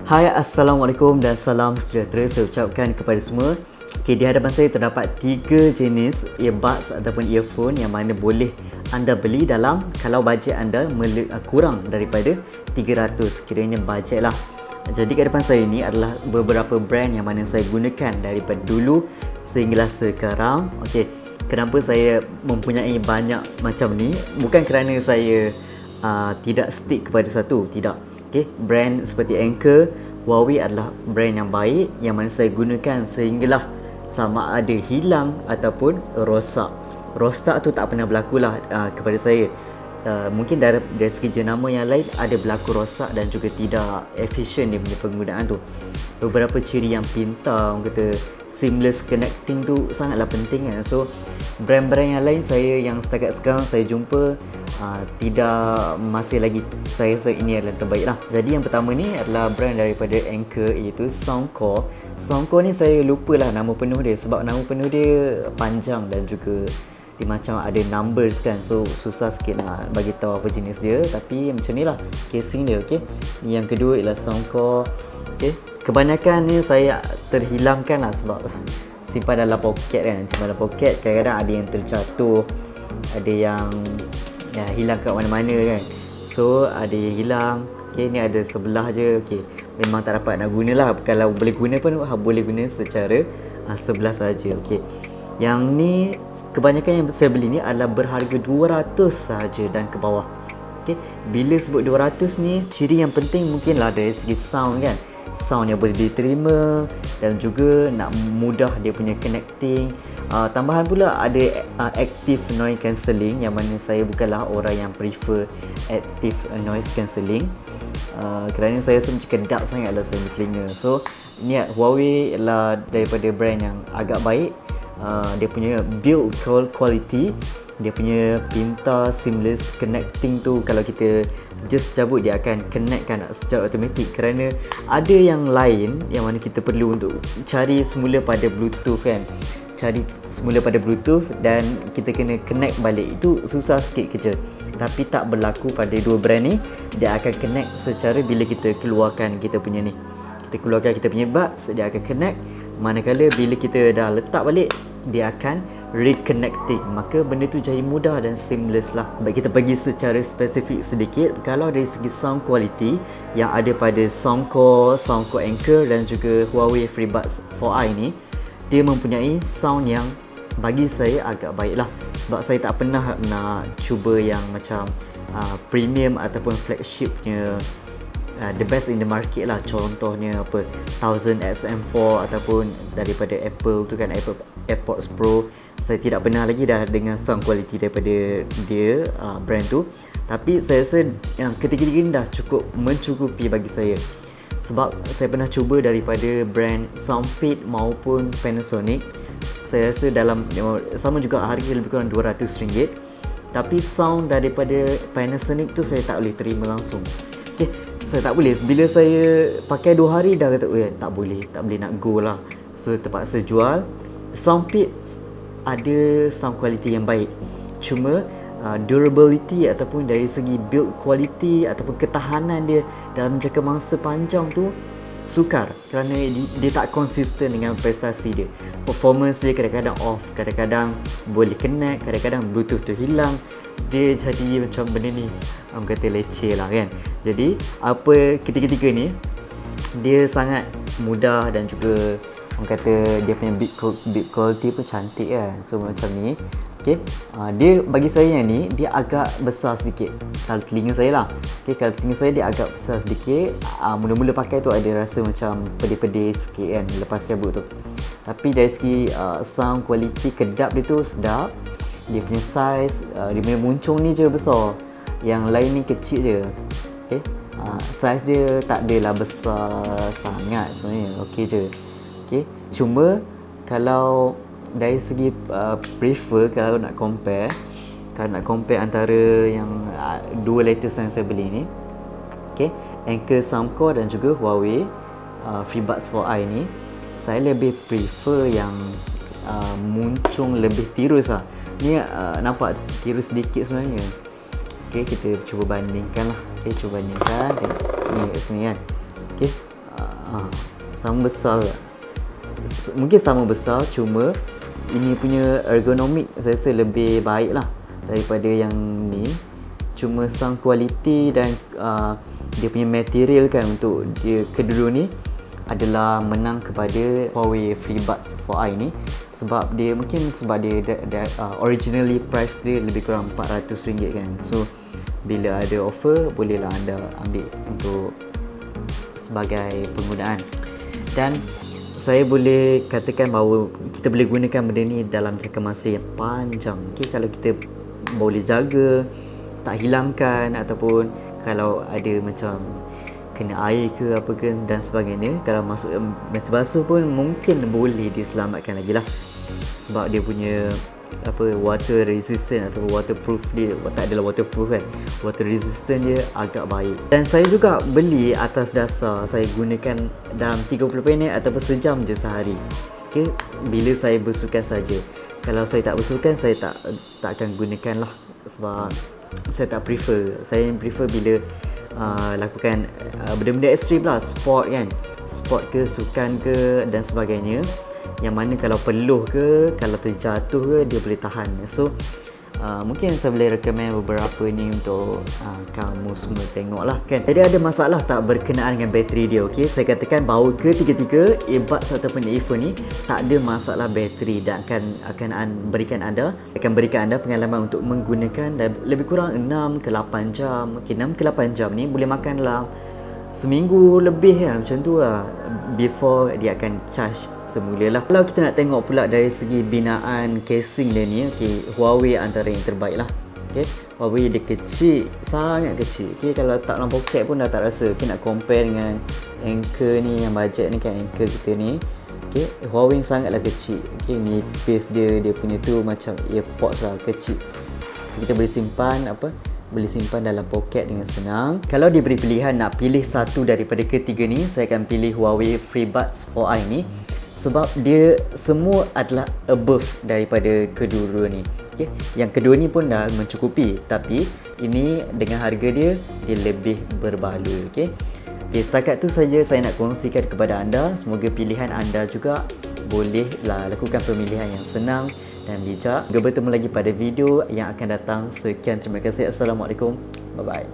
Hai, Assalamualaikum dan salam sejahtera saya ucapkan kepada semua. Di hadapan saya terdapat 3 jenis earbuds ataupun earphone yang mana boleh anda beli dalam kalau bajet anda kurang daripada 300, kiranya bajet lah. Jadi kat depan saya ni adalah beberapa brand yang mana saya gunakan daripada dulu sehinggalah sekarang. Kenapa saya mempunyai banyak macam ni? Bukan kerana saya tidak stick kepada satu, tidak. Brand seperti Anchor, Huawei adalah brand yang baik yang mana saya gunakan sehinggalah sama ada hilang ataupun rosak. Rosak tu tak pernah berlaku lah kepada saya. Mungkin dari segi jenama yang lain ada berlaku rosak dan juga tidak efisien dia punya penggunaan tu. Beberapa ciri yang pintar, orang kata seamless connecting tu sangatlah penting kan. So brand-brand yang lain saya yang setakat sekarang saya jumpa tidak masih lagi saya rasa ini adalah terbaik lah. Jadi yang pertama ni adalah brand daripada Anchor, iaitu Soundcore. Soundcore ni saya lupalah nama penuh dia sebab nama penuh dia panjang dan juga dia macam ada numbers kan, so susah sikit nak bagi tahu apa jenis dia, tapi macam ni lah casing dia. Yang kedua ialah Soundcore. Kebanyakan ni saya terhilangkan lah sebab simpan dalam poket kan. Simpan dalam poket, kadang-kadang ada yang terjatuh, ada yang hilang kat mana-mana kan. So ada yang hilang. Ni ada sebelah je. Memang tak dapat nak guna lah. Kalau boleh guna pun boleh guna secara sebelah saja. Yang ni kebanyakan yang saya beli ni adalah berharga 200 saja dan ke bawah. Bila sebut 200 ni, ciri yang penting mungkinlah dari segi sound kan. Sound yang boleh diterima dan juga nak mudah dia punya connecting. Tambahan pula ada active noise cancelling, yang mana saya bukanlah orang yang prefer active noise cancelling kerana saya rasa macam kedap sangatlah saya bertelinga. So ni Huawei ialah daripada brand yang agak baik. Dia punya build quality, dia punya pintar seamless connecting tu, kalau kita just cabut dia akan connect kan secara automatik. Kerana ada yang lain yang mana kita perlu untuk cari semula pada Bluetooth kan, cari semula pada Bluetooth dan kita kena connect balik, itu susah sikit kerja. Tapi tak berlaku pada dua brand ni. Dia akan connect secara bila kita keluarkan kita punya ni, kita keluarkan kita punya buds, dia akan connect. Manakala bila kita dah letak balik, dia akan reconnecting. Maka benda tu jadi mudah dan seamless lah. Baik, kita pergi secara spesifik sedikit. Kalau dari segi sound quality yang ada pada Soundcore, Soundcore Anchor dan juga Huawei FreeBuds 4i ni, dia mempunyai sound yang bagi saya agak baik lah. Sebab saya tak pernah nak cuba yang macam premium ataupun flagshipnya, the best in the market lah. Contohnya apa, 1000 XM4 ataupun daripada Apple tu kan, Apple AirPods Pro. Saya tidak pernah lagi dah dengar sound quality daripada dia, brand tu. Tapi saya rasa yang ketiga-tiga ni dah cukup mencukupi bagi saya. Sebab saya pernah cuba daripada brand Soundpad maupun Panasonic. Saya rasa dalam sama juga harga lebih kurang RM200. Tapi sound daripada Panasonic tu saya tak boleh terima langsung. Saya tak boleh. Bila saya pakai 2 hari dah kata tak boleh nak go lah. So terpaksa jual. Soundpad ada sound quality yang baik, cuma durability ataupun dari segi build quality ataupun ketahanan dia dalam jangka masa panjang tu sukar, kerana dia tak konsisten dengan prestasi dia. Performance dia kadang-kadang off, kadang-kadang boleh connect, kadang-kadang Bluetooth tu hilang. Dia jadi macam benda ni orang kata leceh lah kan. Jadi apa ketiga-tiga ni dia sangat mudah dan juga orang kata dia punya build quality pun cantik kan. So macam ni. Dia bagi saya yang ni dia agak besar sedikit kalau telinga saya lah. Kalau telinga saya dia agak besar sedikit. Mula-mula pakai tu ada rasa macam pedih-pedih sikit kan lepas cabut tu. Tapi dari segi sound quality, kedap dia tu sedap. Dia punya size, dia punya muncung ni je besar, yang lain ni kecil je. Size dia tak adalah besar sangat sebenarnya, okey je. Cuma kalau dari segi prefer, kalau nak compare antara yang dua latest yang saya beli ni, Anchor, Soundcore dan juga Huawei FreeBuds 4i ni, saya lebih prefer yang muncung lebih tirus lah. Ni nampak tirus sedikit sebenarnya. Kita cuba bandingkan lah. Cuba bandingkan. Ni kat sini kan. Sama besar tak? Mungkin sama besar, cuma ini punya ergonomik saya rasa lebih baik lah daripada yang ni. Cuma sound quality dan dia punya material kan untuk dia kedua ni adalah menang kepada Huawei FreeBuds 4i ni, sebab dia mungkin sebab dia originally price dia lebih kurang RM400 kan. So bila ada offer, bolehlah anda ambil untuk sebagai penggunaan. Dan saya boleh katakan bahawa kita boleh gunakan benda ni dalam jangka masa yang panjang. Okay, kalau kita boleh jaga, tak hilangkan, ataupun kalau ada macam kena air ke apa ke dan sebagainya, kalau masuk masa basuh pun mungkin boleh diselamatkan lagi lah, sebab dia punya water resistant atau waterproof dia, tak adalah waterproof kan, water resistant dia agak baik. Dan saya juga beli atas dasar saya gunakan dalam 30 minit ataupun sejam je sehari. Okay, bila saya bersukan saja. Kalau saya tak bersukan, saya tak akan gunakan lah, sebab saya tak prefer. Saya prefer bila lakukan benda-benda ekstrim lah, sport kan, sport ke, sukan ke dan sebagainya, yang mana kalau peluh ke, kalau terjatuh ke, dia boleh tahan. So mungkin saya boleh recommend beberapa ni untuk kamu semua tengok lah kan. Jadi ada masalah tak berkenaan dengan bateri dia? Okay, saya katakan bahawa ketiga-tiga earbuds ataupun earphone ni tak ada masalah bateri, dan akan berikan anda pengalaman untuk menggunakan lebih kurang 6 ke 8 jam. Okay, 6 ke 8 jam ni boleh makan dalam seminggu lebih lah, macam tu lah, before dia akan charge semula lah. Kalau kita nak tengok pula dari segi binaan casing dia ni, okay, Huawei antara yang terbaik lah. Okay, Huawei dia kecil, sangat kecil. Okay, kalau tak dalam poket pun dah tak rasa. Okay, nak compare dengan Anchor ni, yang bajet ni kan, Anchor kita ni, okay, Huawei sangatlah kecil. Okay, nipis dia punya tu macam AirPods lah, kecil. So kita boleh simpan dalam poket dengan senang. Kalau diberi pilihan nak pilih satu daripada ketiga ni, saya akan pilih Huawei FreeBuds 4i ni, sebab dia semua adalah above daripada kedua-dua ni. Okay, yang kedua ni pun dah mencukupi, tapi ini dengan harga dia lebih berbaloi. Okay, setakat tu saja saya nak kongsikan kepada anda. Semoga pilihan anda juga bolehlah lakukan pemilihan yang senang dan bijak. Kita bertemu lagi pada video yang akan datang. Sekian, terima kasih. Assalamualaikum. Bye bye.